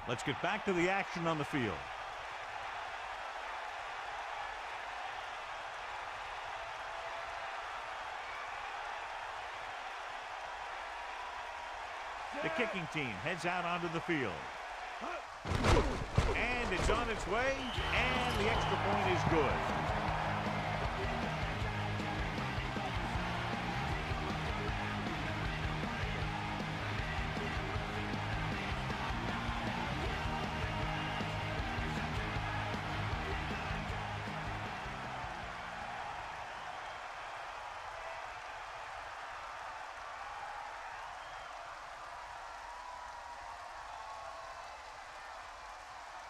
Let's get back to the action on the field. The kicking team heads out onto the field. And it's on its way, and the extra point is good.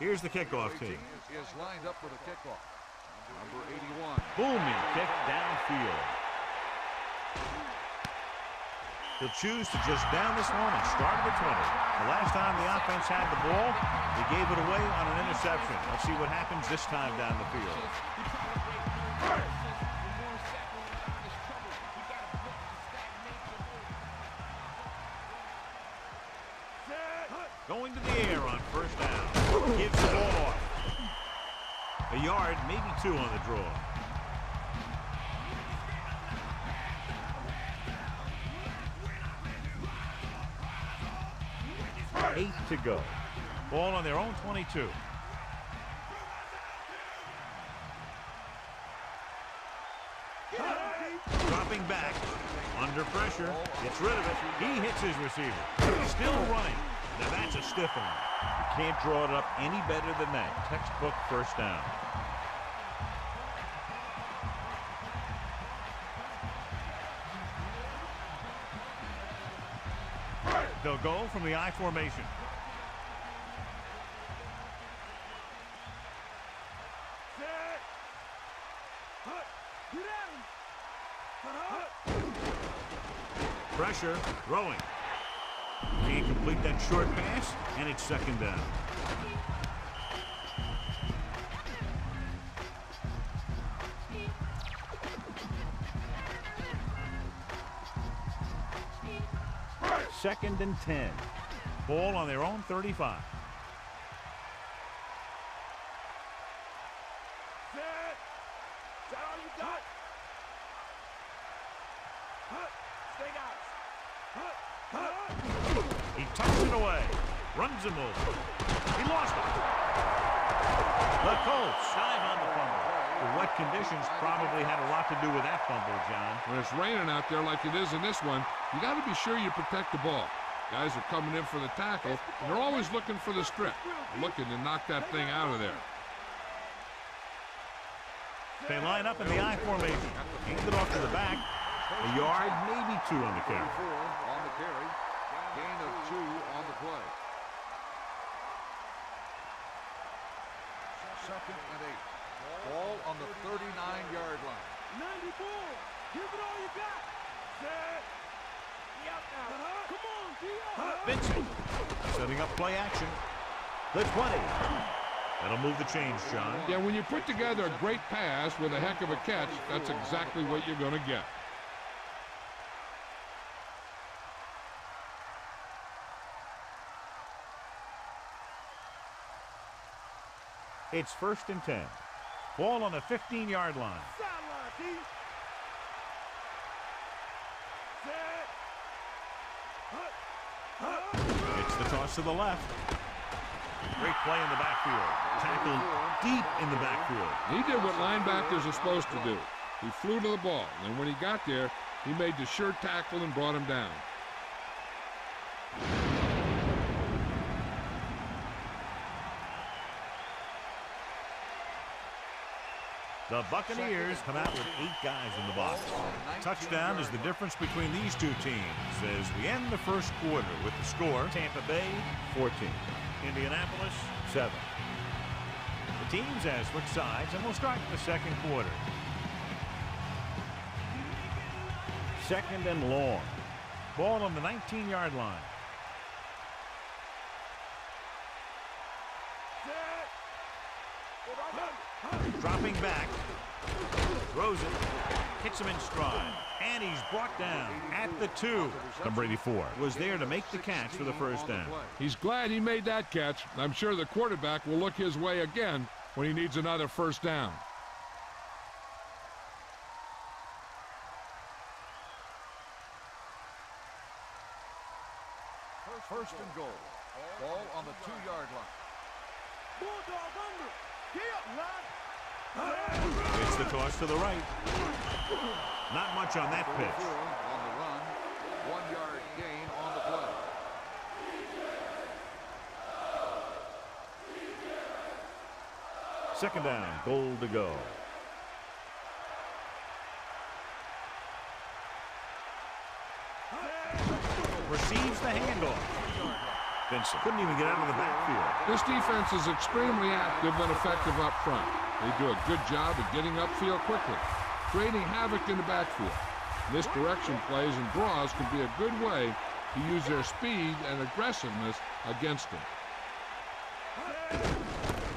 Here's the kickoff team. Is lined up for the kickoff. Number 81. Booming kick downfield. He'll choose to just down this one and start at the 20. The last time the offense had the ball, they gave it away on an interception. Let's see what happens this time down the field. Going to the air on first down. Gives the ball off. A yard, maybe two on the draw. Eight to go. Ball on their own 22. Dropping back. Under pressure. Gets rid of it. He hits his receiver. He's still running. Now that's a stiff one. You can't draw it up any better than that. Textbook first down. They'll go from the I formation. Pressure, throwing. Can't complete that short pass, and it's second down. Second and 10. Ball on their own 35. He tucks it away. Runs him over. He lost it. The Colts dive on the fumble. The wet conditions probably had a lot to do with that fumble, John. When it's raining out there like it is in this one, you got to be sure you protect the ball. Guys are coming in for the tackle, and they're always looking for the strip, looking to knock that thing out of there. They line up in the I formation. Hand it off to the back. A yard, maybe two on the carry. On the carry. Gain of 2 on the play. Second and 8. Ball on the 39-yard line. 94. Give it all you got. Set. Come on, Vincent setting up play action. The 20. That'll move the chains, Sean. Yeah, when you put together a great pass with a heck of a catch, that's exactly what you're going to get. It's first and 10. Ball on the 15-yard line. It's the toss to the left. Great play in the backfield. Tackled deep in the backfield. He did what linebackers are supposed to do. He flew to the ball, and when he got there, he made the sure tackle and brought him down. The Buccaneers come out with 8 guys in the box. Touchdown is the difference between these two teams as we end the first quarter with the score: Tampa Bay 14, Indianapolis 7. The teams have switched sides, and we'll start the second quarter. Second and long. Ball on the 19-yard line. Dropping back. Throws it. Hits him in stride. And he's brought down at the 2. Number 84 was there to make the catch for the first down. He's glad he made that catch. I'm sure the quarterback will look his way again when he needs another first down. First and goal. Ball on the 2-yard line. Bulldog under. It's the toss to the right. Not much on that pitch. On the run. 1-yard gain on the play. Second down, goal to go. Receives the handoff. Vincent couldn't even get out of the backfield. This defense is extremely active and effective up front. They do a good job of getting upfield quickly, creating havoc in the backfield. Misdirection plays and draws can be a good way to use their speed and aggressiveness against them.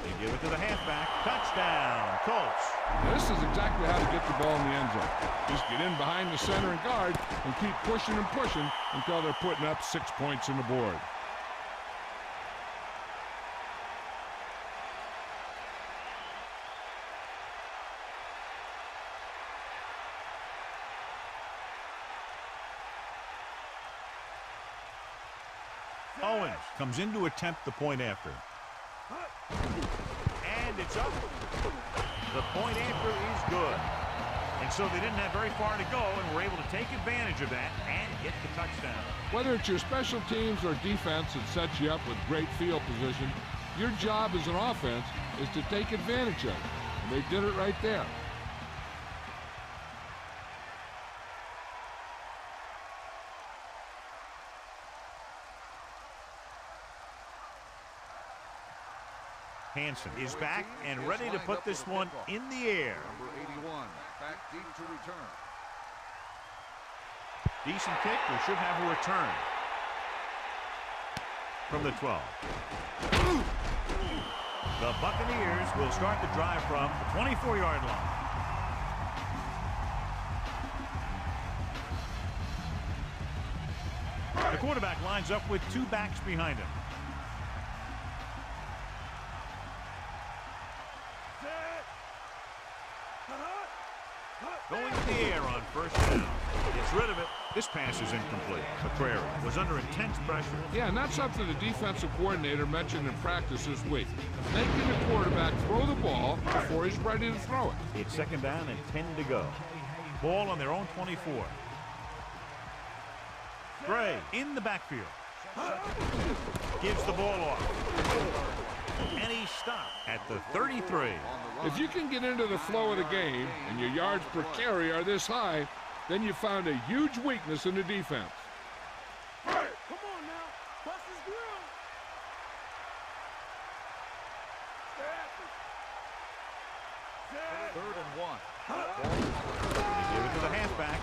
They give it to the halfback. Touchdown, Colts. Now, this is exactly how to get the ball in the end zone. Just get in behind the center and guard and keep pushing and pushing until they're putting up 6 points on the board. Owens comes in to attempt the point after. And it's up. The point after is good. And so they didn't have very far to go and were able to take advantage of that and get the touchdown. Whether it's your special teams or defense that sets you up with great field position, your job as an offense is to take advantage of it. And they did it right there. Hansen is back and ready to put this one in the air. Number 81, back deep to return. Decent kick. We should have a return. From the 12. The Buccaneers will start the drive from the 24-yard line. The quarterback lines up with 2 backs behind him. Going to the air on first down. Gets rid of it. This pass is incomplete. McCrary was under intense pressure. Yeah, and that's something the defensive coordinator mentioned in practice this week. Making the quarterback throw the ball before he's ready to throw it. It's second down and 10 to go. Ball on their own 24. Gray in the backfield. Gives the ball off. And he stopped at the 33. If you can get into the flow of the game and your yards per carry are this high, then you found a huge weakness in the defense. Come on now. Bust his grill. Third and 1. They give it to the halfback.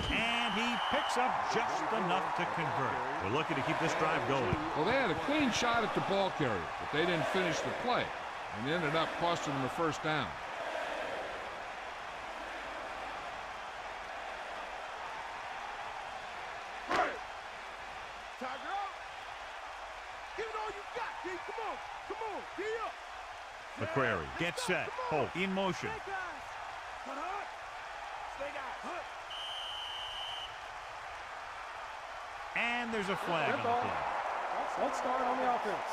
And he picks up just enough to convert. We're looking to keep this drive going. Well, they had a clean shot at the ball carrier, but they didn't finish the play and ended up costing them the first down. Tiger out. Give it all you got, D. Come on. Come on. D up. McCrary gets set. Holt in motion. Stay guys. Stay guys. And there's a flag on the play. Let's start on the offense.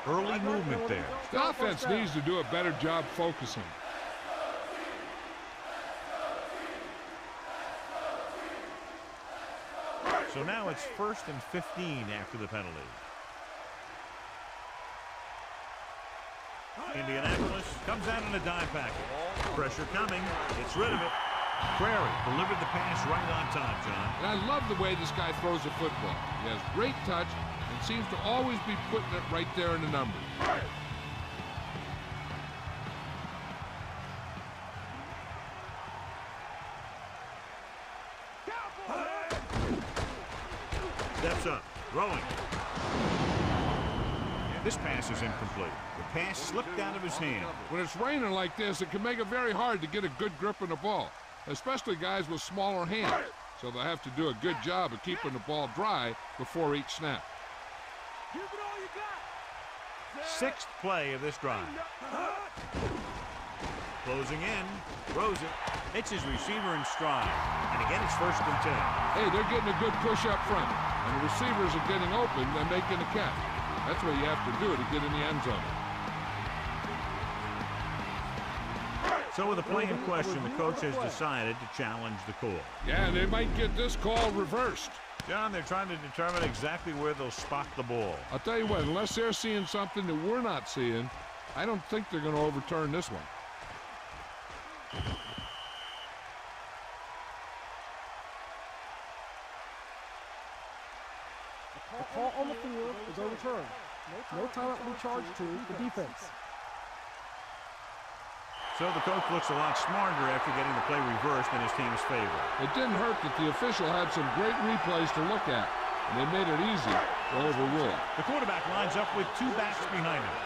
Early movement there. The offense needs to do a better job focusing. So now it's 1st and 15 after the penalty. Indianapolis comes out in a dime package. Pressure coming. Gets rid of it. Prairie delivered the pass right on time, John. And I love the way this guy throws a football. He has great touch and seems to always be putting it right there in the numbers. Steps up. Throwing. This pass is incomplete. The pass slipped out of his hand. When it's raining like this, it can make it very hard to get a good grip on the ball. especially guys with smaller hands, so they'll have to do a good job of keeping the ball dry before each snap. Give it all you got. Sixth play of this drive. Closing in, throws it, hits his receiver in stride, and again it's 1st and 10. Hey, they're getting a good push up front, and the receivers are getting open and making the catch. That's what you have to do to get in the end zone. So with the play in question, the coach has decided to challenge the call. Yeah, they might get this call reversed. John, they're trying to determine exactly where they'll spot the ball. I'll tell you what, unless they're seeing something that we're not seeing, I don't think they're going to overturn this one. The call on the field is overturned. No timeout will be charged to the defense. So the coach looks a lot smarter after getting the play reversed in his team's favor. It didn't hurt that the official had some great replays to look at, and they made it easy to overrule. The quarterback lines up with 2 backs behind him.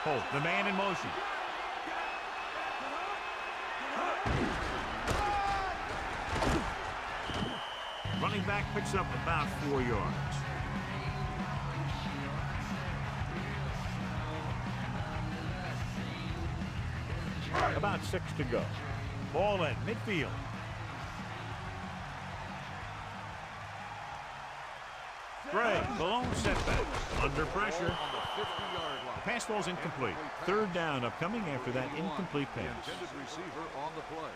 Holt, the man in motion. Running back picks up about 4 yards. About 6 to go. Ball at midfield. Gray, the lone setback. Under pressure. On the 50-yard line. Pass ball's incomplete. 3rd down upcoming after that incomplete The pass. intended receiver on the play.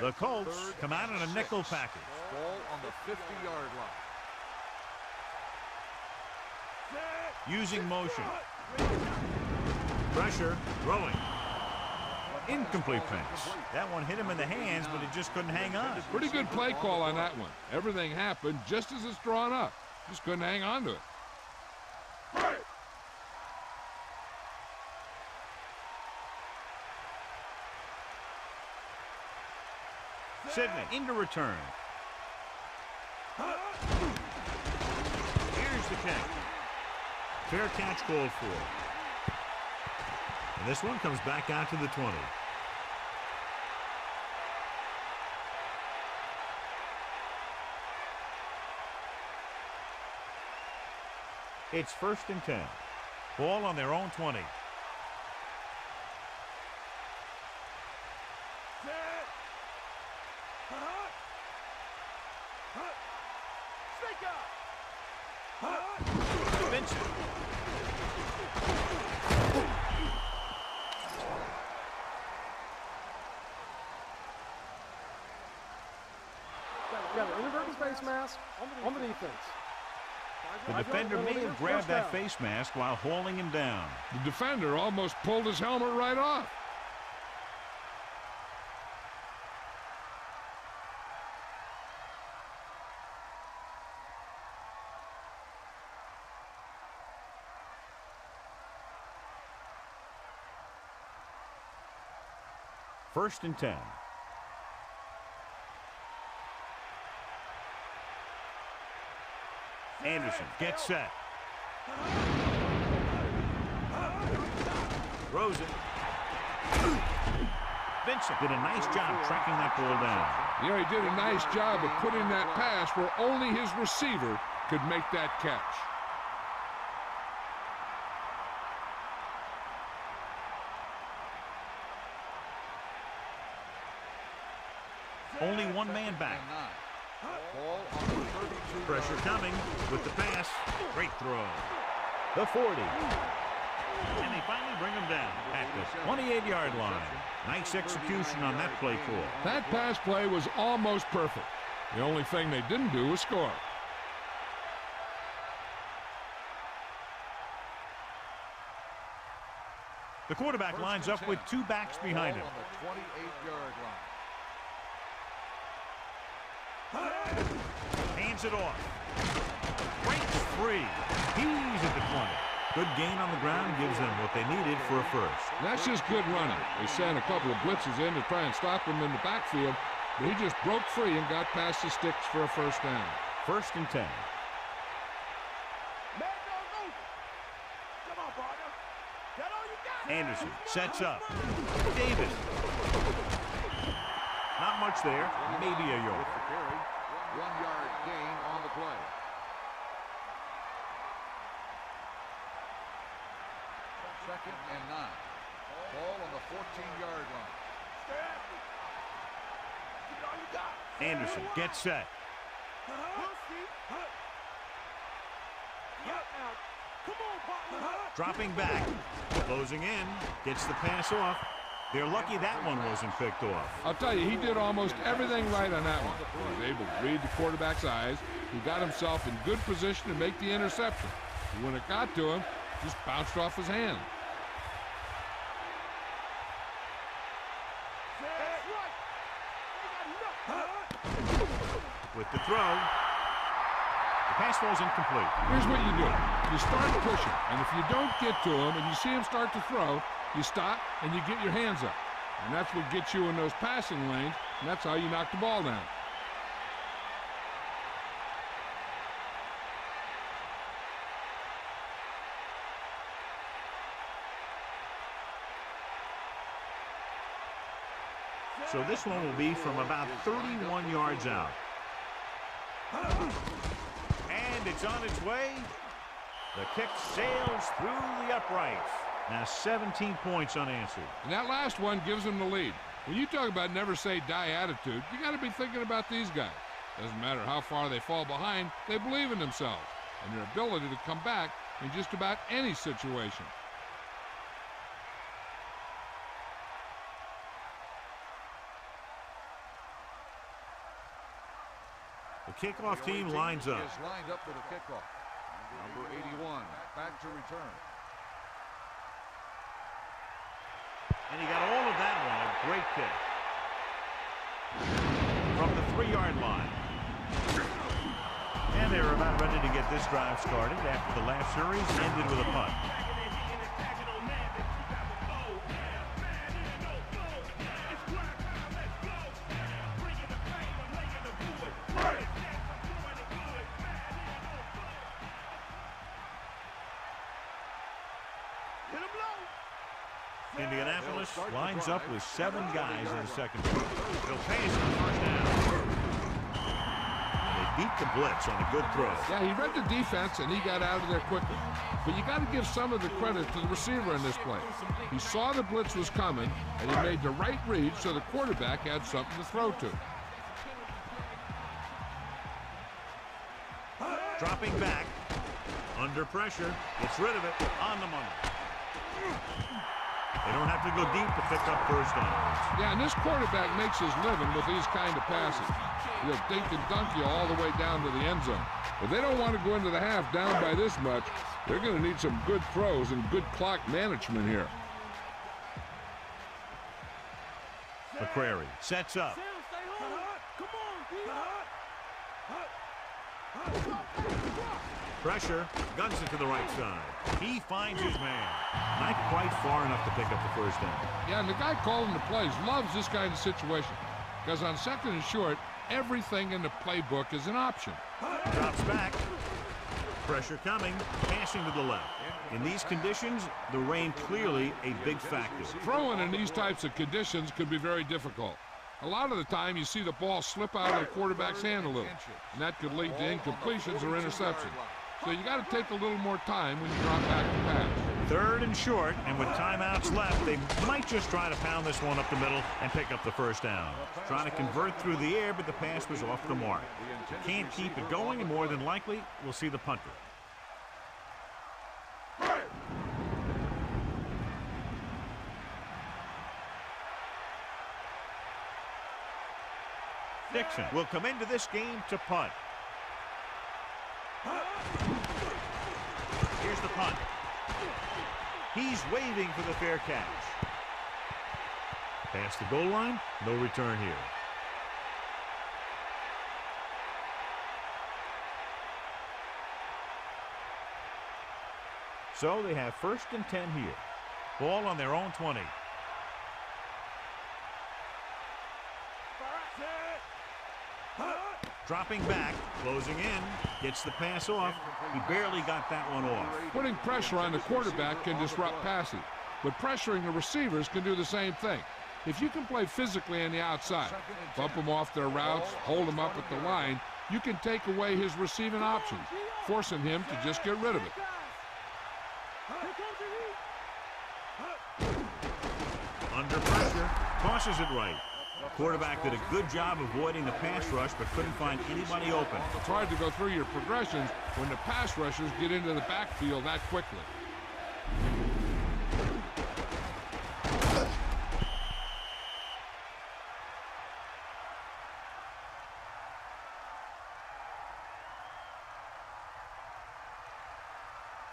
The Colts come out in a nickel package. Ball on the 50-yard line. Using motion. Pressure, throwing. Incomplete pass. That one hit him in the hands, but it just couldn't hang on. Pretty good play call on that one. Everything happened just as it's drawn up. Just couldn't hang on to it. Sidney into return. Here's the catch. Fair catch called for. And this one comes back out to the 20. It's 1st and 10. Ball on their own 20. Vincent. Got an inadvertent face mask on the defense. The defender may have grabbed that face mask while hauling him down. The defender almost pulled his helmet right off. First and 10. Anderson gets set. Throws it. Vincent did a nice job tracking that ball down. Yeah, he did a nice job of putting that pass where only his receiver could make that catch. Only one man back. Ball on the 32. Pressure coming with the pass. Great throw. The 40. And they finally bring him down at the 28-yard line. Nice execution on that play call. That pass play was almost perfect. The only thing they didn't do was score. The quarterback lines up with 2 backs behind him. On the 28-yard line. Hands it off. Breaks free. He's at the 20. Good gain on the ground gives them what they needed for a first. That's just good running. They sent a couple of blitzes in to try and stop him in the backfield, but he just broke free and got past the sticks for a first down. First and 10. Man, no, Anderson sets up. Davis. Not much there. Maybe a yard. 1-yard gain on the play. Second and 9. Ball on the 14-yard line. Anderson gets set. Dropping back. Closing in. Gets the pass off. They're lucky that one wasn't picked off. I'll tell you, he did almost everything right on that one. He was able to read the quarterback's eyes. He got himself in good position to make the interception. And when it got to him, it just bounced off his hand. With the throw, the pass falls incomplete. Here's what you do. You start pushing, and if you don't get to him and you see him start to throw, you stop and you get your hands up. And that's what gets you in those passing lanes, and that's how you knock the ball down. So this one will be from about 31 yards out. And it's on its way. The kick sails through the uprights. Now 17 points unanswered. And that last one gives them the lead. When you talk about never say die attitude, you got to be thinking about these guys. Doesn't matter how far they fall behind, they believe in themselves and their ability to come back in just about any situation. The kickoff team lines up. Is lined up for the kickoff. Number 81 back to return. And he got all of that one. A great kick. From the 3-yard line. And they're about ready to get this drive started after the last series ended with a punt. Indianapolis lines up with 7 guys in the second quarter. They'll pass on the first down. And they beat the blitz on a good throw. Yeah, he read the defense and he got out of there quickly. But you got to give some of the credit to the receiver in this play. He saw the blitz was coming and he made the right read so the quarterback had something to throw to. Dropping back. Under pressure. Gets rid of it. On the money. They don't have to go deep to pick up first downs. Yeah, and this quarterback makes his living with these kind of passes. He'll dink and dunk you all the way down to the end zone. If they don't want to go into the half down by this much, they're going to need some good throws and good clock management here. McCrary sets up. Pressure, guns it to the right side. He finds his man. Not quite far enough to pick up the first down. Yeah, and the guy calling the plays loves this kind of situation because on second and short, everything in the playbook is an option. Drops back. Pressure coming. Passing to the left. In these conditions, the rain clearly a big factor. Throwing in these types of conditions could be very difficult. A lot of the time, you see the ball slip out of the quarterback's hand a little, and that could lead to incompletions or interceptions. So you got to take a little more time when you drop back to pass. 3rd and short, and with timeouts left, they might just try to pound this one up the middle and pick up the first down. Trying to convert through the air, but the pass was off the mark. You can't keep it going, and more than likely, we'll see the punter. Dixon will come into this game to punt. Here's the punt. He's waving for the fair catch. Past the goal line, no return here. So they have 1st and 10 here. Ball on their own 20. Dropping back, closing in, gets the pass off. He barely got that one off. Putting pressure on the quarterback can disrupt passing. but pressuring the receivers can do the same thing. If you can play physically on the outside, bump them off their routes, hold them up at the line, you can take away his receiving options, forcing him to just get rid of it. Under pressure, tosses it right. Quarterback did a good job avoiding the pass rush, but couldn't find anybody open. It's hard to go through your progressions when the pass rushers get into the backfield that quickly.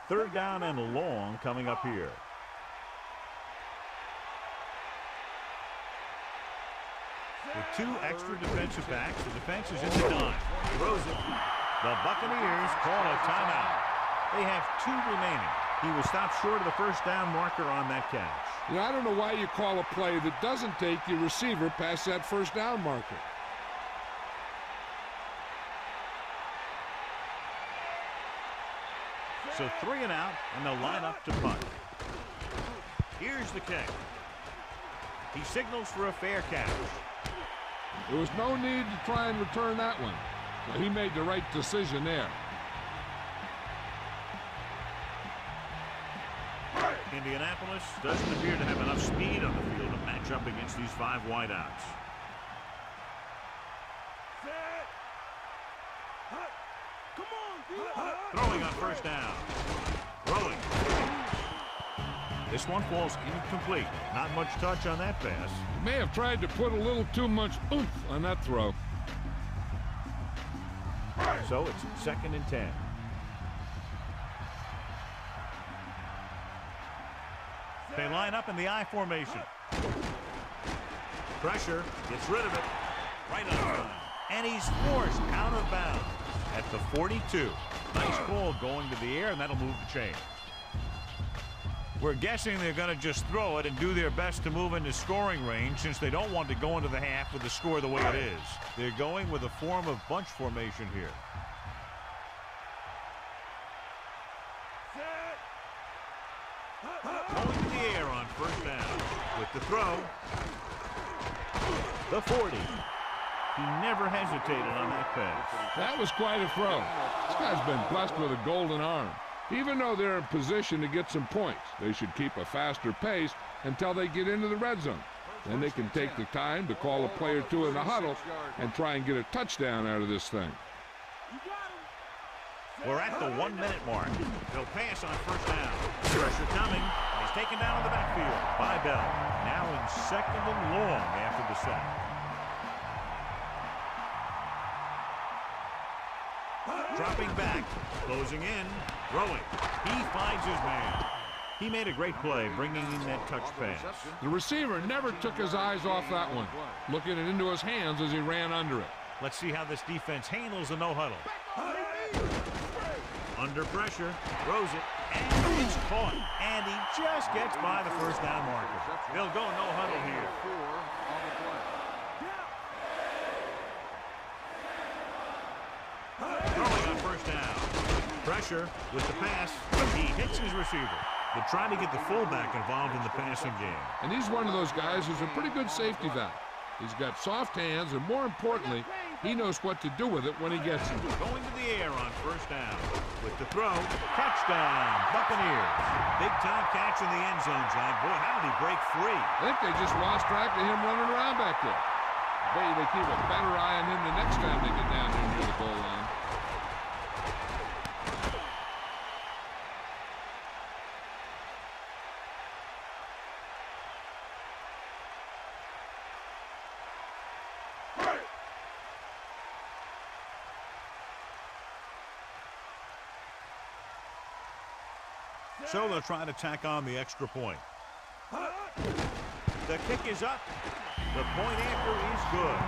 Third down and long coming up here. With two extra defensive backs, the defense is in the dime. Throws it. The Buccaneers call a timeout. They have 2 remaining. He was stopped short of the first down marker on that catch. You know, I don't know why you call a play that doesn't take your receiver past that first down marker. So 3 and out, and they'll line up to punt. Here's the kick. He signals for a fair catch. There was no need to try and return that one. So he made the right decision there. Indianapolis doesn't appear to have enough speed on the field to match up against these 5 wideouts. Throwing on first down. Throwing. This one falls incomplete. Not much touch on that pass. May have tried to put a little too much oomph on that throw. So it's 2nd and 10. They line up in the I formation. Pressure, gets rid of it. Right on time. And he's forced out of bounds at the 42. Nice ball going to the air, and that'll move the chain. We're guessing they're going to just throw it and do their best to move into scoring range since they don't want to go into the half with the score the way it is. They're going with a form of bunch formation here. Going to the air on first down. With the throw. The 40. He never hesitated on that pass. That was quite a throw. This guy's been blessed with a golden arm. Even though they're in position to get some points, they should keep a faster pace until they get into the red zone. Then they can take the time to call a play or two in the huddle and try and get a touchdown out of this thing. We're at the 1-minute mark. They'll pass on first down. Pressure coming. He's taken down in the backfield by Bell. Now in 2nd and long after the sack. Dropping back, closing in, throwing. He finds his man. He made a great play bringing in that touch pass. The receiver never took his eyes off that one, looking it into his hands as he ran under it. Let's see how this defense handles the no-huddle. Under pressure, throws it, and it's caught. And he just gets by the first down marker. They'll go no-huddle here. Throwing on first down. Pressure with the pass. He hits his receiver. They're trying to get the fullback involved in the passing game. And he's one of those guys who's a pretty good safety valve. He's got soft hands, and more importantly, he knows what to do with it when he gets it. Going to the air on first down. With the throw, touchdown, Buccaneers. Big-time catch in the end zone, John. Boy, how did he break free? I think they just lost track of him running around back there. Maybe they keep a better eye on him the next time they get down there near the goal line. So they'll try to tack on the extra point. The kick is up. The point after is good.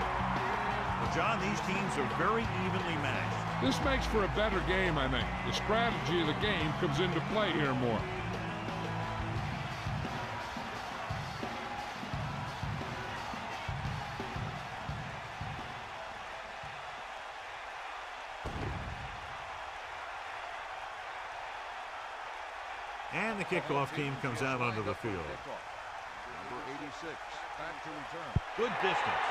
Well, John, these teams are very evenly matched. This makes for a better game, I think. The strategy of the game comes into play here more. And the kickoff team comes out onto the field. Number 86, back to return. Good distance.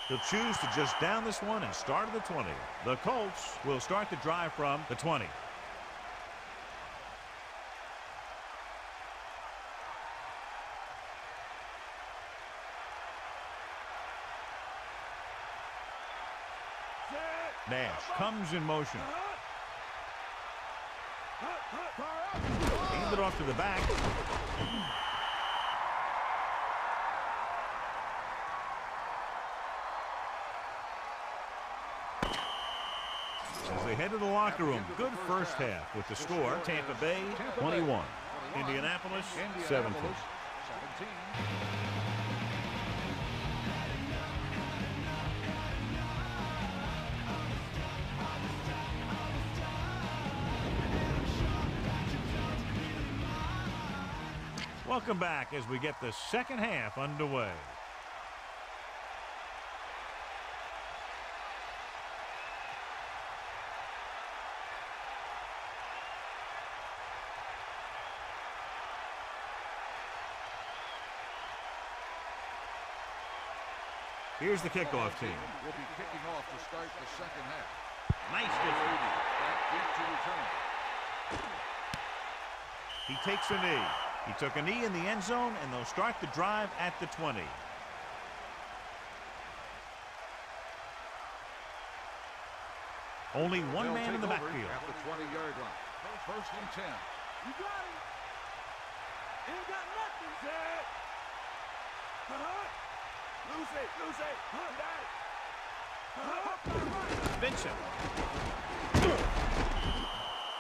He'll choose to just down this one and start at the 20. The Colts will start the drive from the 20. Nash comes in motion. Hand it off to the back. As they head to the locker room, good first half with the score. Tampa Bay 21, Indianapolis 17. Welcome back as we get the second half underway. Here's the kickoff team. Will be kicking off to start the second half. Nice distance. Back deep to return. He takes a knee. He took a knee in the end zone, and they'll start the drive at the 20. Only one man in the backfield. At the 20-yard line. First and 10. You got him. Ain't got nothing, Zed. Lucy. Vincent.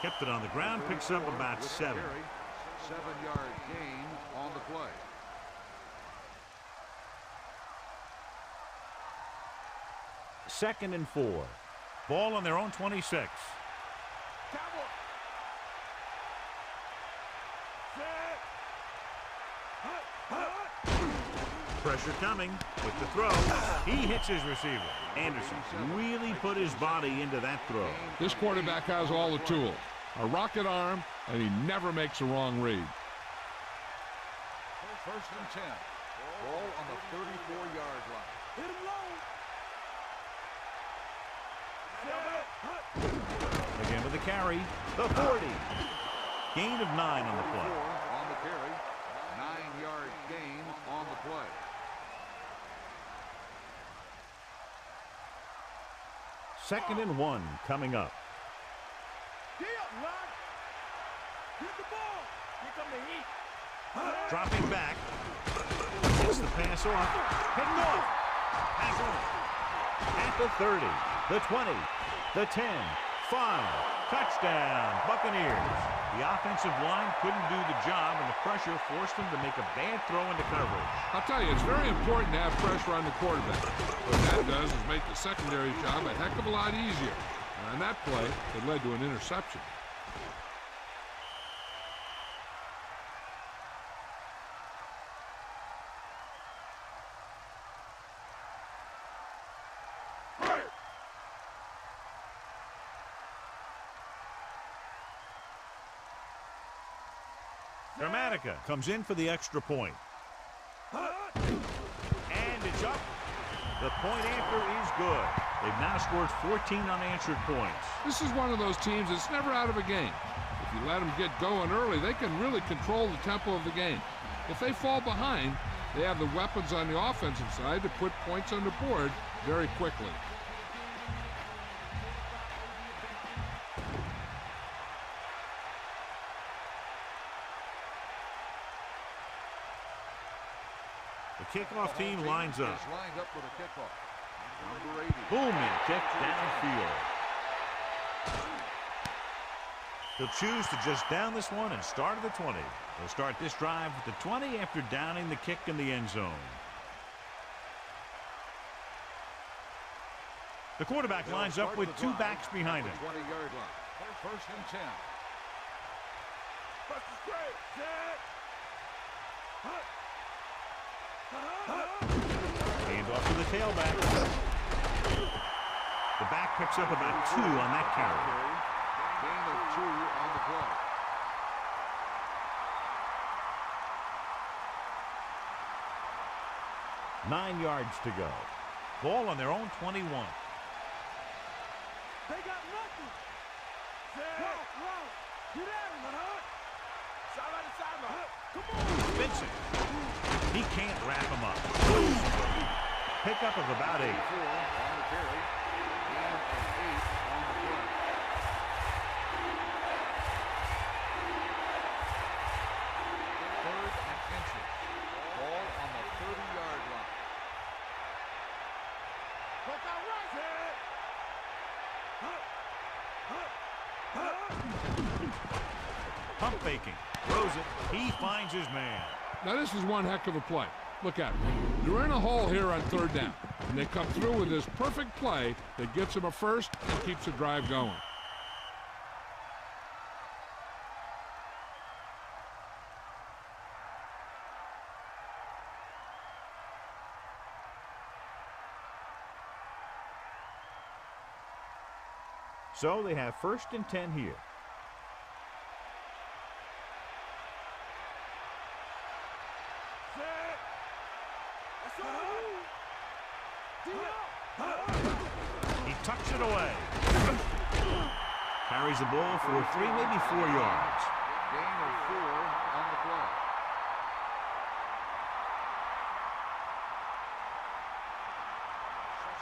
Kept it on the ground, picks up about 7. 7-yard gain on the play. Second and 4. Ball on their own 26. Pressure coming with the throw. He hits his receiver. Anderson really put his body into that throw. This quarterback has all the tools. A rocket arm, and he never makes a wrong read. First and 10. Ball on the 34-yard line. Hit him low. Again with the carry. The 40. Gain of 9 on the play. On the carry. 9-yard gain on the play. Second and 1 coming up. Get up, Lon. Get the ball. Here come the heat. Dropping back. Gets the pass off. Picked off. Pass on. At the 30. The 20. The 10. 5. Touchdown, Buccaneers. The offensive line couldn't do the job, and the pressure forced them to make a bad throw into coverage. I'll tell you, it's very important to have pressure on the quarterback. What that does is make the secondary job a heck of a lot easier. And on that play, it led to an interception. Dramatica comes in for the extra point. And it's up. The point after is good. They've now scored 14 unanswered points. This is one of those teams that's never out of a game. If you let them get going early, they can really control the tempo of the game. If they fall behind, they have the weapons on the offensive side to put points on the board very quickly. The kickoff team lines up. Lined up with a kickoff. Number 80. Booming kick downfield. He'll choose to just down this one and start at the 20. They'll start this drive at the 20 after downing the kick in the end zone. The quarterback lines up with 2 backs behind him. 20-yard line. First and 10. Bust is great, Zed. Hand off to the tailback. The back picks up about 2 on that carry. Gain of 2 on the play. Nine yards to go. Ball on their own 21. They got nothing. Route. Get at him, Sideline to sideline. Come on. Vincent. He can't wrap him up. Pickup of about 8. 4 on the carry. Gain of 8 on the play. Third and inches. Ball on the 30-yard line. Look out right here. Pump faking. Throws it. He finds his man. Now this is one heck of a play. Look at it. They're in a hole here on 3rd down, and they come through with this perfect play that gets them a first and keeps the drive going. So they have 1st and 10 here. He tucks it away. Carries the ball for 3, maybe 4 yards. Gain of 4 on the play.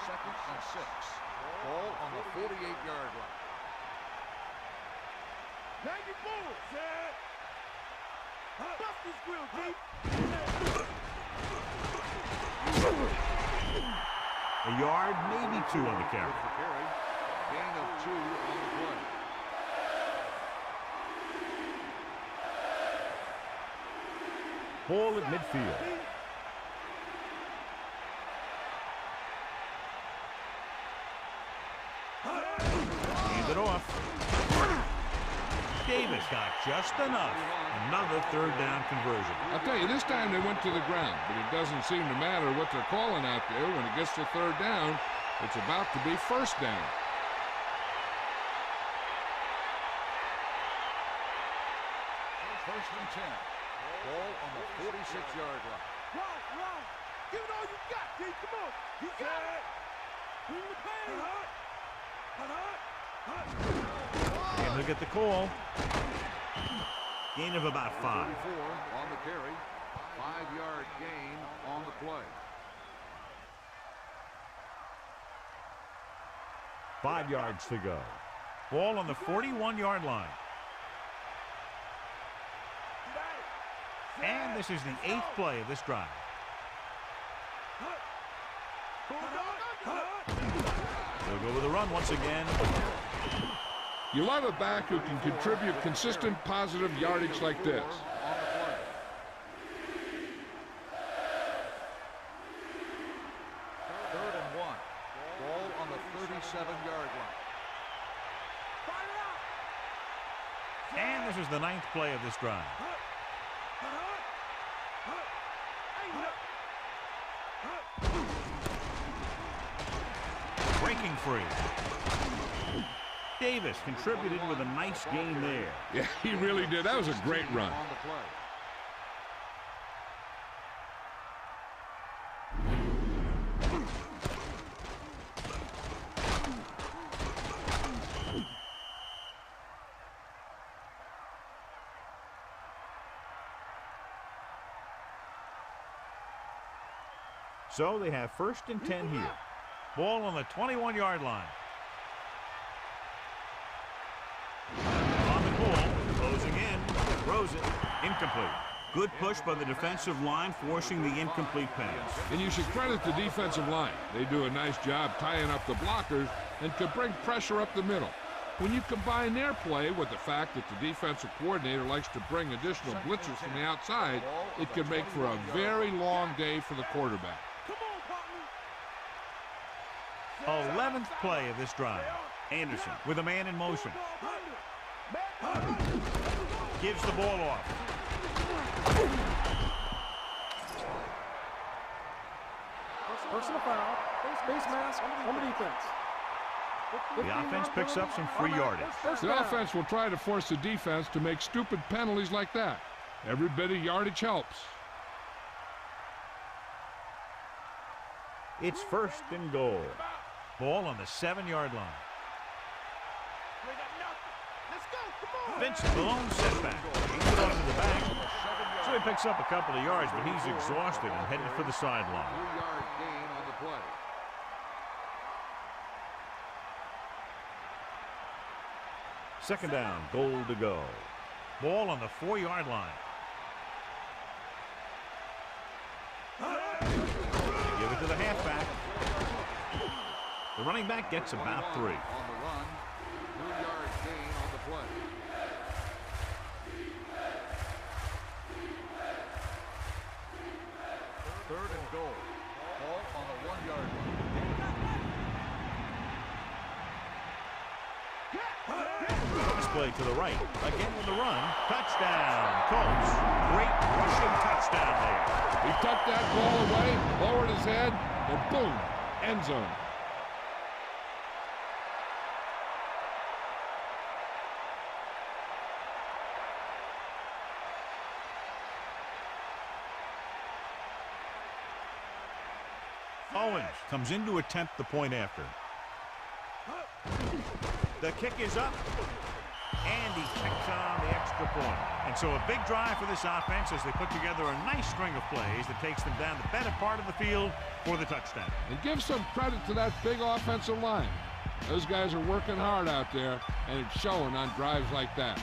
Second and 6. Ball on the 48-yard line. Now you move. Bust this grill, deep. A yard, maybe 2 on the carry. Gain of 2 on the play. Ball at midfield. Hand it off. Davis got just enough. Another 3rd down conversion. I'll tell you, this time they went to the ground, but it doesn't seem to matter what they're calling out there. When it gets to 3rd down, it's about to be 1st down. First and 10. Ball on the 46-yard line. Run. Give it all you got, D. Come on. You got it. Bring the pain. And he'll get the call. Gain of about 5. 4 on the carry. 5-yard gain on the play. 5 yards to go. Ball on the 41-yard line. And this is the 8th play of this drive. They'll go with a run once again. You love a back who can contribute consistent positive yardage like this. On the play. Third and 1. Ball on the 37-yard line. And this is the 9th play of this drive. Breaking free. Davis contributed with a nice gain there. Yeah, he really did. That was a great run. On the play. So they have 1st and 10 here. Ball on the 21-yard line. On the ball, closing in, throws it, incomplete. Good push by the defensive line, forcing the incomplete pass. And you should credit the defensive line. They do a nice job tying up the blockers and can bring pressure up the middle. When you combine their play with the fact that the defensive coordinator likes to bring additional blitzers from the outside, it can make for a very long day for the quarterback. 11th play of this drive. Anderson with a man in motion. Gives the ball off. Personal foul. Face mask on the defense. The offense picks up some free yardage. The offense will try to force the defense to make stupid penalties like that. Every bit of yardage helps. It's 1st and goal. Ball on the 7-yard line. Vince Malone setback. He put on to the back. So he picks up a couple of yards, but he's exhausted and headed for the sideline. 3-yard gain on the play. Second down, goal to go. Ball on the 4-yard line. They give it to the halfback. The running back gets about 3. On the run, 2-yard gain on the play. Third and goal. Ball on the 1-yard line. Play to the right. Again with the run. Touchdown, Colts. Great rushing touchdown there. He tucked that ball away, lowered his head, and boom, end zone. Owens comes in to attempt the point after. The kick is up. And he kicks on the extra point. And so a big drive for this offense as they put together a nice string of plays that takes them down the better part of the field for the touchdown. And give some credit to that big offensive line. Those guys are working hard out there, and it's showing on drives like that.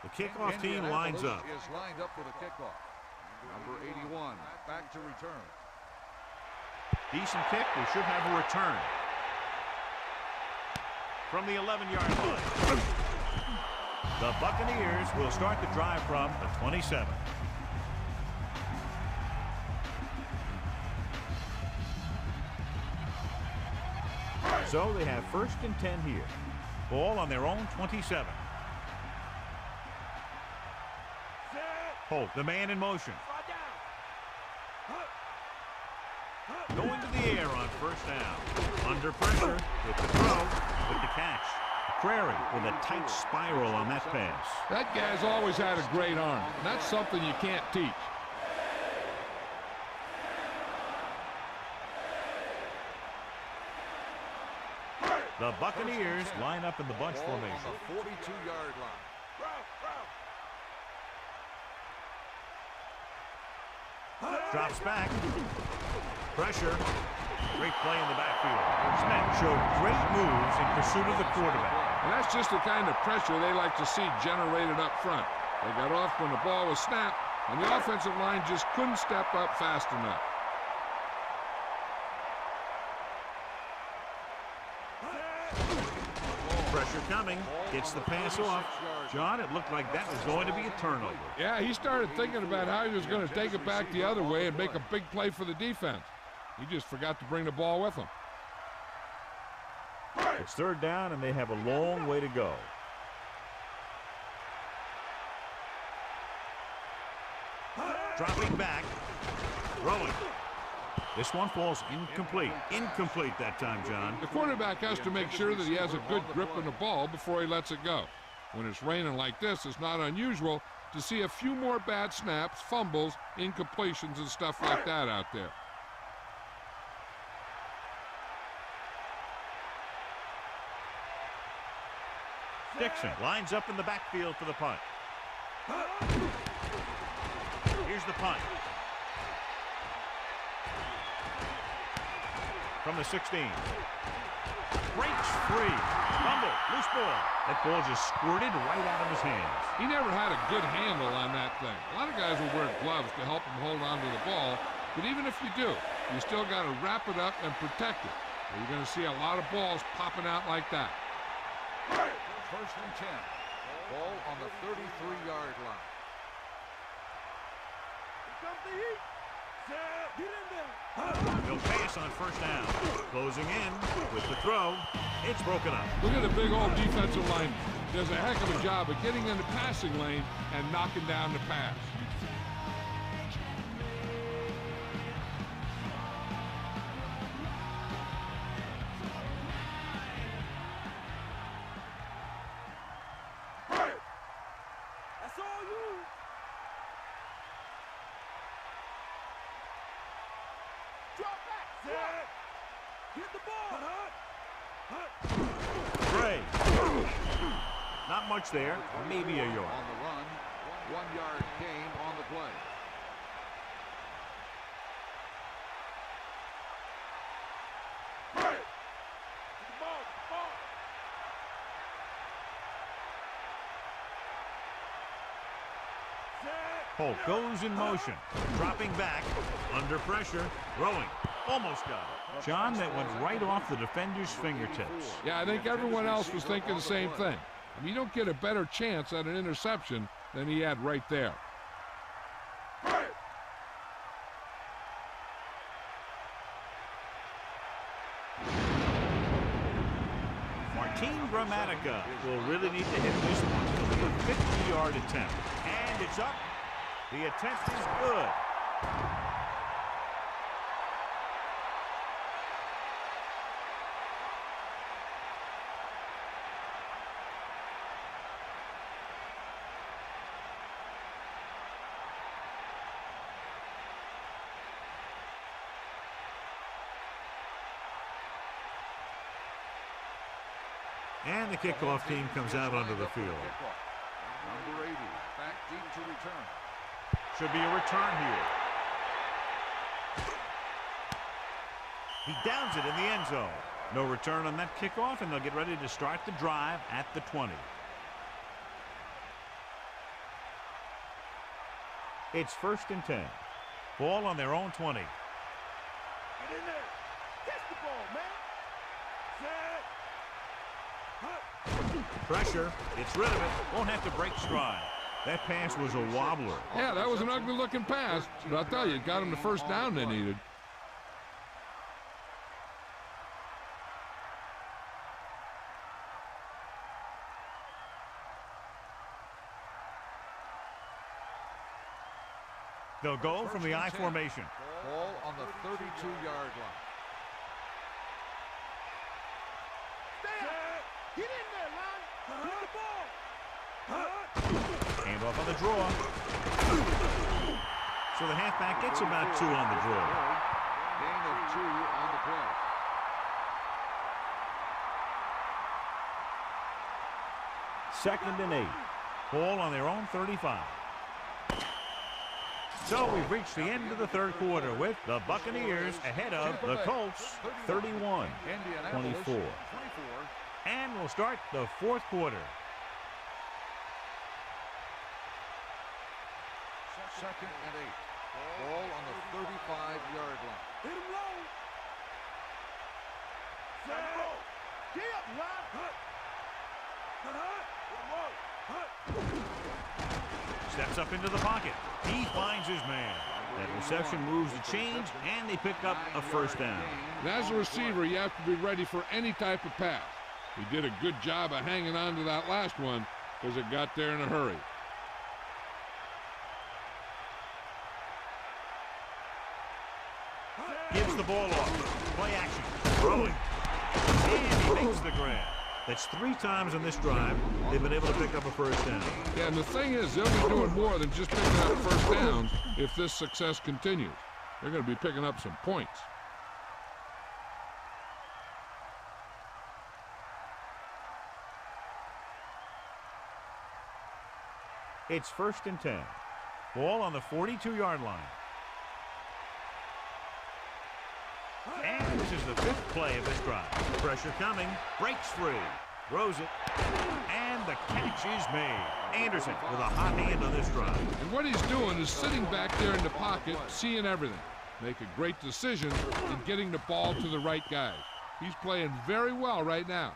The kickoff team lines up. Is lined up for the kickoff. Number 81, back to return. Decent kick. We should have a return. From the 11-yard line. The Buccaneers will start the drive from the 27. So they have 1st and 10 here. Ball on their own 27. Holt, the man in motion. Going to the air on 1st down. Under pressure with the throw, with the catch. Prairie with a tight spiral on that pass. That guy's always had a great arm. That's something you can't teach. The Buccaneers line up in the bunch formation. 42-yard line. Drops back. Pressure. Great play in the backfield. Smith showed great moves in pursuit of the quarterback. And that's just the kind of pressure they like to see generated up front. They got off when the ball was snapped, and the offensive line just couldn't step up fast enough. Pressure coming. Gets the pass off. John, it looked like that was going to be a turnover. Yeah, he started thinking about how he was going to take it back the other way and make a big play for the defense. He just forgot to bring the ball with him. It's 3rd down, and they have a long way to go. Dropping back. Throwing. This one falls incomplete. Incomplete that time, John. The quarterback has to make sure that he has a good grip on the ball before he lets it go. When it's raining like this, it's not unusual to see a few more bad snaps, fumbles, incompletions, and stuff like that out there. Dixon lines up in the backfield for the punt. Here's the punt. From the 16. Breaks free. Fumble. Loose ball. That ball just squirted right out of his hands. He never had a good handle on that thing. A lot of guys will wear gloves to help him hold on to the ball, but even if you do, you still got to wrap it up and protect it. You're going to see a lot of balls popping out like that. 1st and 10. Ball on the 33-yard line. Get in there. He'll pass on first down. Closing in with the throw. It's broken up. Look at the big old defensive lineman. Does a heck of a job of getting in the passing lane and knocking down the pass. That's all you. Drop back. Get the ball. Gray. Not much there. Maybe a yard. On the run, 1 yard gain on the play. Polk goes in motion. Dropping back. Under pressure. Throwing. Almost got it. John, that went right off the defender's fingertips. Yeah, I think everyone else was thinking the same thing. I mean, you don't get a better chance at an interception than he had right there. Martin Gramatica will really need to hit this one. It'll be a 50-yard attempt. And it's up. The attempt is good. And the kickoff team comes out onto the field. Number 80, back deep to return. Should be a return here. He downs it in the end zone. No return on that kickoff, and they'll get ready to start the drive at the 20. It's 1st and 10. Ball on their own 20. Get in there. Catch the ball, man. Pressure. It's rid of it. Won't have to break stride. That pass was a wobbler. Yeah, that was an ugly-looking pass, but I'll tell you, it got him the first down they needed. They'll go from the I formation. Ball on the 32-yard line. Get in there, man. Get the ball. Hand off on the draw. So the halfback gets about 2 on the draw. Gain of 2 on the play. Second and 8. Ball on their own 35. So we've reached the end of the third quarter with the Buccaneers ahead of the Colts 31-24. And we'll start the fourth quarter. Second and 8. Ball on the 35-yard line. Hit him low. Get up, line. Steps up into the pocket. He finds his man. That reception moves the chains, and they pick up a first down. And as a receiver, you have to be ready for any type of pass. He did a good job of hanging on to that last one because it got there in a hurry. Gives the ball off. Play action. Throwing. And he makes the grab. That's 3 times on this drive they've been able to pick up a first down. Yeah, and the thing is, they'll be doing more than just picking up first downs if this success continues. They're going to be picking up some points. It's 1st and 10. Ball on the 42-yard line. And this is the 5th play of this drive. Pressure coming. Breaks free. Throws it. And the catch is made. Anderson with a hot hand on this drive. And what he's doing is sitting back there in the pocket, seeing everything. Make a great decision in getting the ball to the right guy. He's playing very well right now.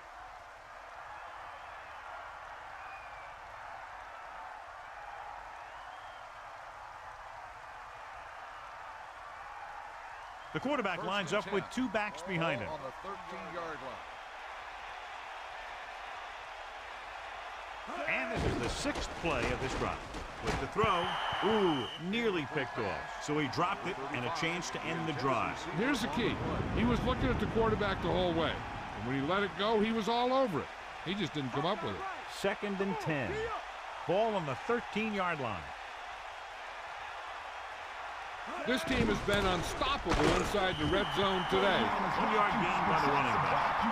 The quarterback lines up with 2 backs behind him. On the 13-yard line. And this is the 6th play of this drive. With the throw, nearly picked off. So he dropped it and a chance to end the drive. Here's the key. He was looking at the quarterback the whole way. And when he let it go, he was all over it. He just didn't come up with it. 2nd and 10. Ball on the 13-yard line. This team has been unstoppable inside the red zone today. 1-yard gain by the running back.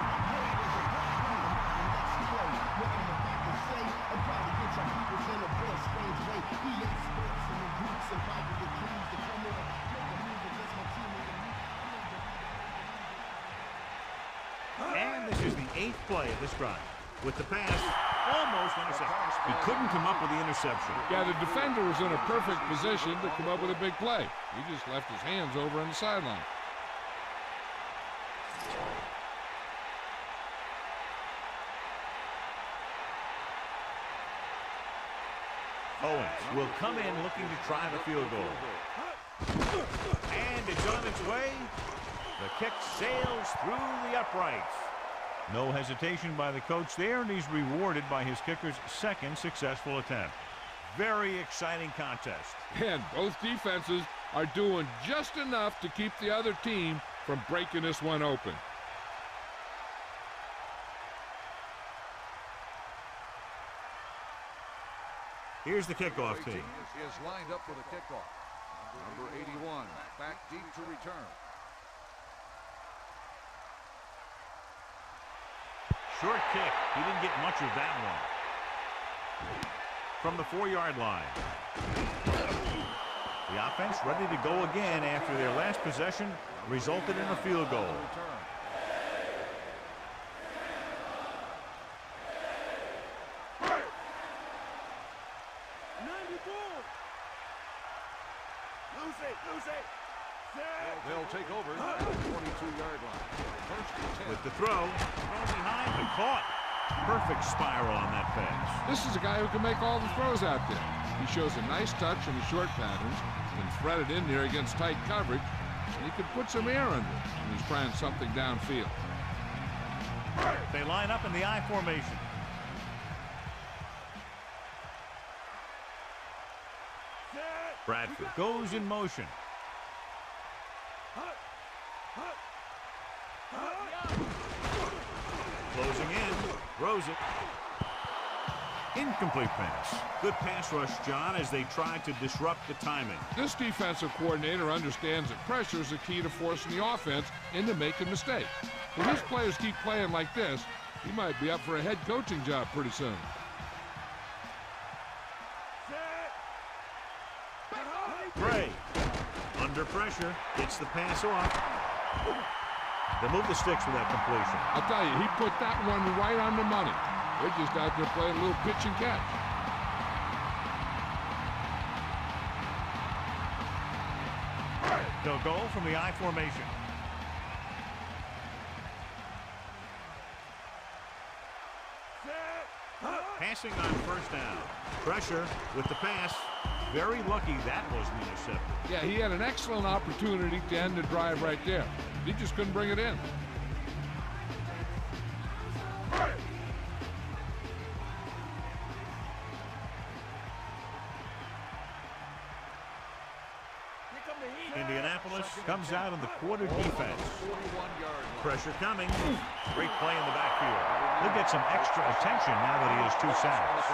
And this is the 8th play of this drive. With the pass, almost intercepted. He couldn't come up with the interception. Yeah, the defender was in a perfect position to come up with a big play. He just left his hands over on the sideline. Owens will come in looking to try the field goal. And it's on its way. The kick sails through the uprights. No hesitation by the coach there, and he's rewarded by his kicker's 2nd successful attempt. Very exciting contest. And both defenses are doing just enough to keep the other team from breaking this one open. Here's the kickoff team. Is lined up for the kickoff. Number 81, back deep to return. Short kick. He didn't get much of that one. From the 4-yard line. The offense ready to go again after their last possession resulted in a field goal. They'll take over at the 22-yard line. 1st and 10. With the throw behind, but caught. Perfect spiral on that pass. This is a guy who can make all the throws out there. He shows a nice touch in the short patterns, can thread it in there against tight coverage, and he can put some air under it when he's trying something downfield. They line up in the I formation. Bradford goes in motion. Closing in, throws it. Incomplete pass. Good pass rush, John, as they try to disrupt the timing. This defensive coordinator understands that pressure is the key to forcing the offense into making mistakes. If his players keep playing like this, he might be up for a head coaching job pretty soon. Bray, under pressure, gets the pass off. They move the sticks with that completion. I'll tell you, he put that one right on the money. They're just out there playing a little pitch and catch. They'll go from the I formation. Passing on 1st down. Pressure with the pass. Very lucky that wasn't intercepted. Yeah, he had an excellent opportunity to end the drive right there. He just couldn't bring it in. Indianapolis comes out in the quarter defense. Pressure coming. Great play in the backfield. He'll get some extra attention now that he has 2 sacks.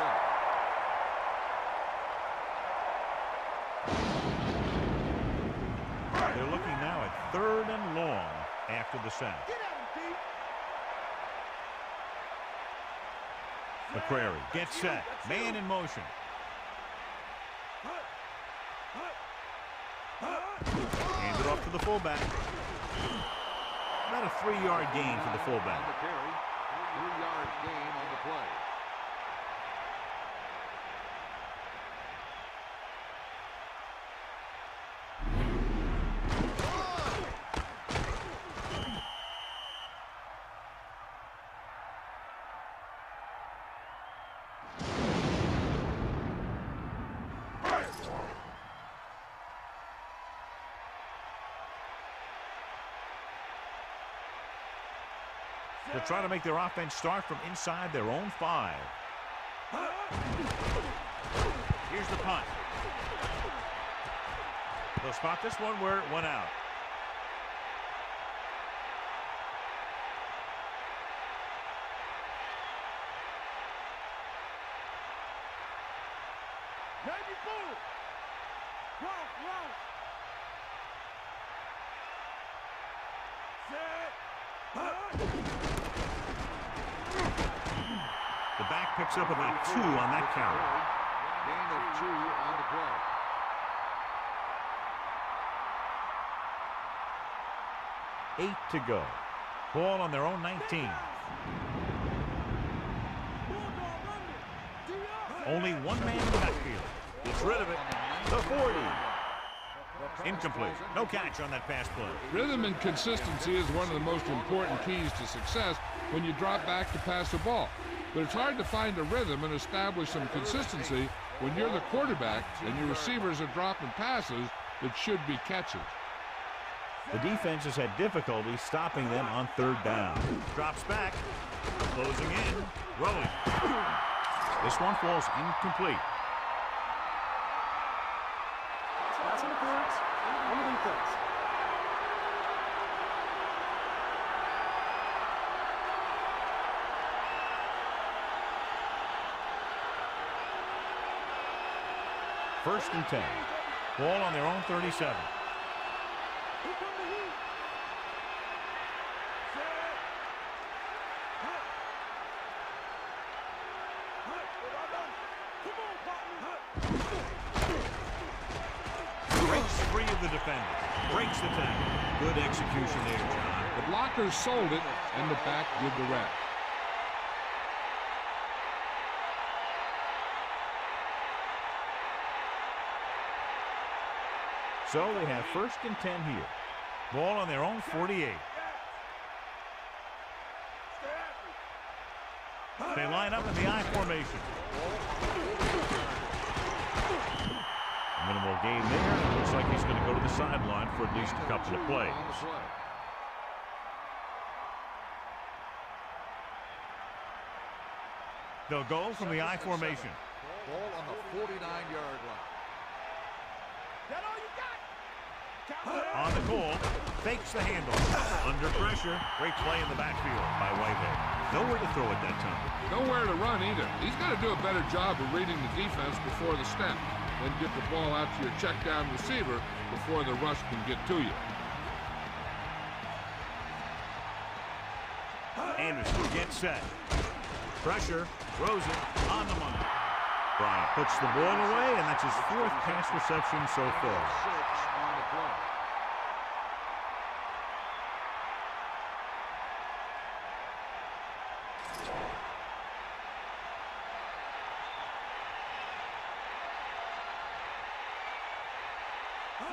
They're looking now at 3rd and long after the sack. McCrary gets set. Man in motion. Hands it off to the fullback. About a 3-yard gain for the fullback. 3-yard gain on the play. They'll try to make their offense start from inside their own 5. Here's the punt. They'll spot this one where it went out. Navy bull. Run. Set. The back picks up about 2 on that carry. Gain of 2 on the play. Eight to go. Ball on their own 19. Only one man in the backfield. Gets rid of it. The 40. Incomplete. No catch on that pass play. Rhythm and consistency is one of the most important keys to success when you drop back to pass the ball. But it's hard to find a rhythm and establish some consistency when you're the quarterback and your receivers are dropping passes that should be catches. The defense has had difficulty stopping them on 3rd down. Drops back. Closing in. Rolling. This one falls incomplete. That's interference on the defense. First and 10. Ball on their own 37. Breaks free of the defender. Breaks the tackle. Good execution there, John. The blockers sold it, and the back did the rest. So they have first and 10 here. Ball on their own 48. They line up in the I formation. Minimal gain there. Looks like he's going to go to the sideline for at least a couple of plays. They'll go from the I formation. Ball on the 49-yard line. On the call, fakes the handle. Under pressure, great play in the backfield by Whitehead. Nowhere to throw at that time. Nowhere to run either. He's got to do a better job of reading the defense before the snap. Then get the ball out to your check down receiver before the rush can get to you. Anderson gets set. Pressure, throws it on the money. Bryant puts the ball away, and that's his 4th pass reception so far. 6 on the play.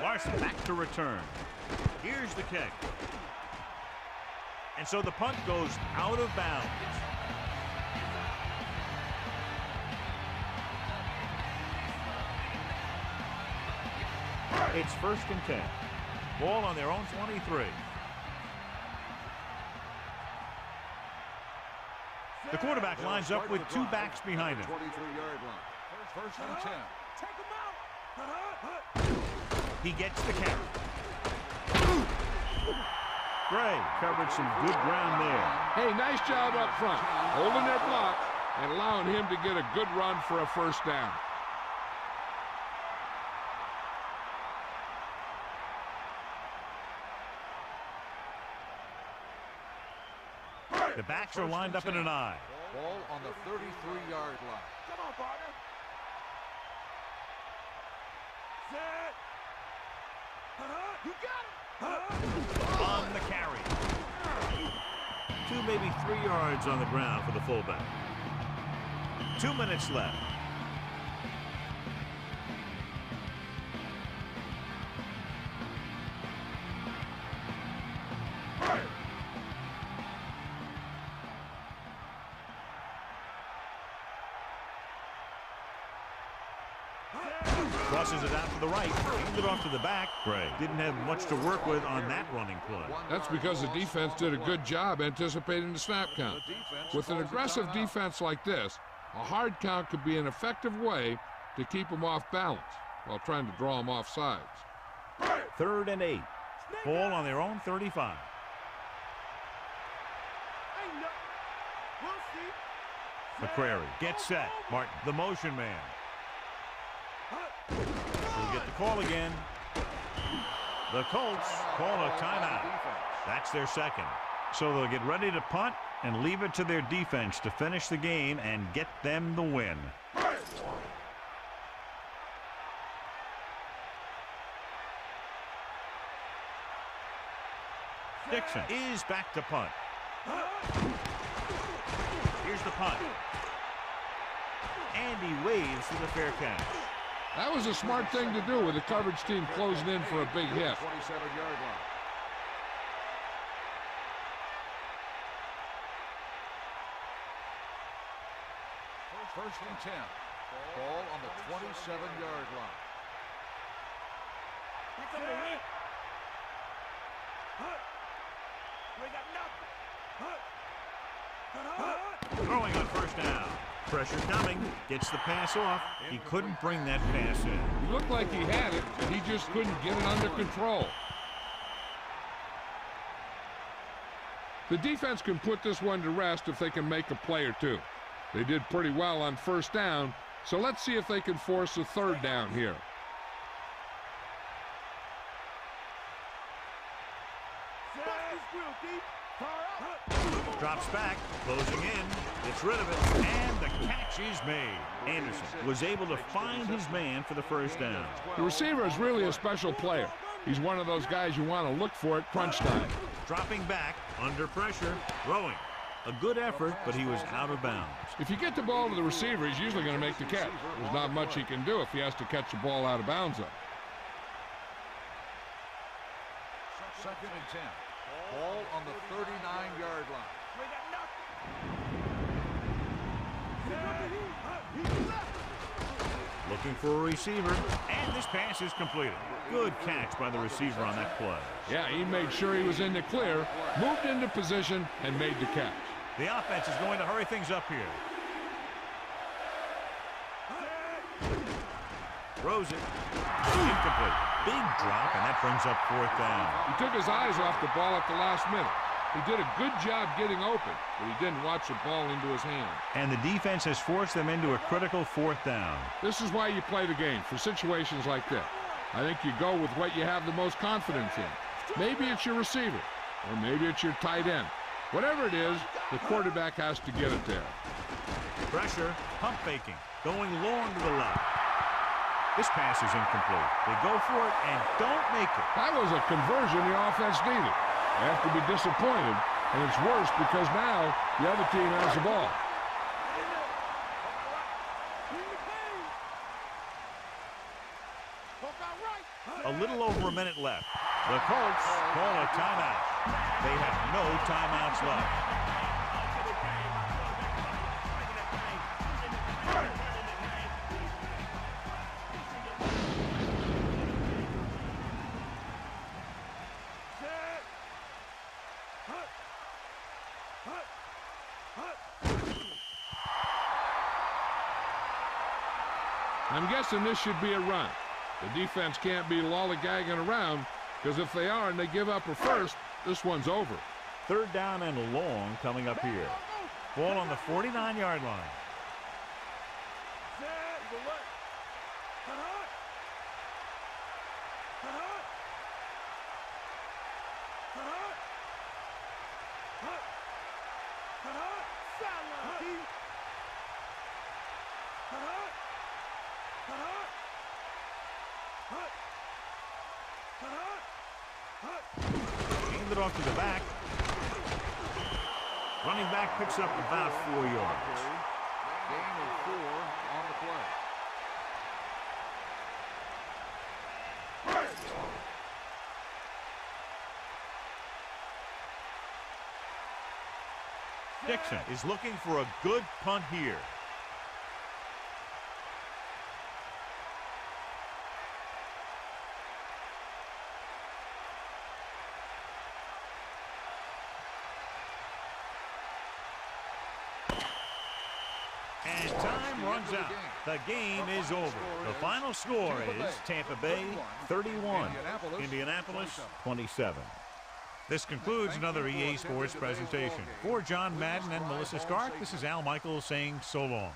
Larson back to return. Here's the kick. And so the punt goes out of bounds. It's first and 10. Ball on their own 23. The quarterback lines up with 2 backs behind him. 23-yard line. First and 10. Take him out. He gets the carry. Gray covered some good ground there. Hey, nice job up front, holding their block and allowing him to get a good run for a first down. The backs are lined up in an I. Ball on the 33-yard line. Come on, partner. Set. You got him. On the carry. 2, maybe 3 yards on the ground for the fullback. 2 minutes left. Crosses it out to the right. Handed it off to the back. Gray didn't have much to work with on that running play. That's because the defense did a good job anticipating the snap count. With an aggressive defense like this, a hard count could be an effective way to keep them off balance while trying to draw them off sides. 3rd and 8. Ball on their own 35. McCrary gets set. Martin, the motion man. We'll get the call again. The Colts call a timeout. That's their second. So they'll get ready to punt and leave it to their defense to finish the game and get them the win. Dixon is back to punt. Here's the punt. And he waves for the fair catch. That was a smart thing to do with the coverage team closing in for a big hit. 27-yard line. First and 10. Ball on the 27-yard line. Throwing on first down. Pressure coming. Gets the pass off. He couldn't bring that pass in. He looked like he had it, but he just couldn't get it under control. The defense can put this one to rest if they can make a play or two. They did pretty well on first down, so let's see if they can force a 3rd down here. Drops back, closing in, gets rid of it, and the catch is made. Anderson was able to find his man for the first down. The receiver is really a special player. He's one of those guys you want to look for at crunch time. Dropping back, under pressure, throwing. A good effort, but he was out of bounds. If you get the ball to the receiver, he's usually going to make the catch. There's not much he can do if he has to catch the ball out of bounds, though. 2nd and 10. Ball on the 39-yard line. Looking for a receiver, and this pass is completed. Good catch by the receiver on that play. Yeah, he made sure he was in the clear, moved into position, and made the catch. The offense is going to hurry things up here. Throws it. Incomplete. Big drop, and that brings up 4th down. He took his eyes off the ball at the last minute. He did a good job getting open, but he didn't watch the ball into his hand. And the defense has forced them into a critical 4th down. This is why you play the game, for situations like this. I think you go with what you have the most confidence in. Maybe it's your receiver, or maybe it's your tight end. Whatever it is, the quarterback has to get it there. Pressure, pump faking, going long to the left. This pass is incomplete. They go for it and don't make it. That was a conversion the offense needed. They have to be disappointed, and it's worse because now the other team has the ball. A little over a minute left. The Colts call a timeout. They have no timeouts left. I'm guessing this should be a run. The defense can't be lollygagging around, because if they are and they give up a first, this one's over. 3rd down and long coming up here. Ball on the 49-yard line. Hand it off to the back. Running back picks up about 4 yards. Gain of 4 on the play. Dixon is looking for a good punt here. And time runs out. The game is over. The final score is Tampa Bay 31, Indianapolis 27. This concludes another EA Sports presentation. For John Madden and Melissa Stark, this is Al Michaels saying so long.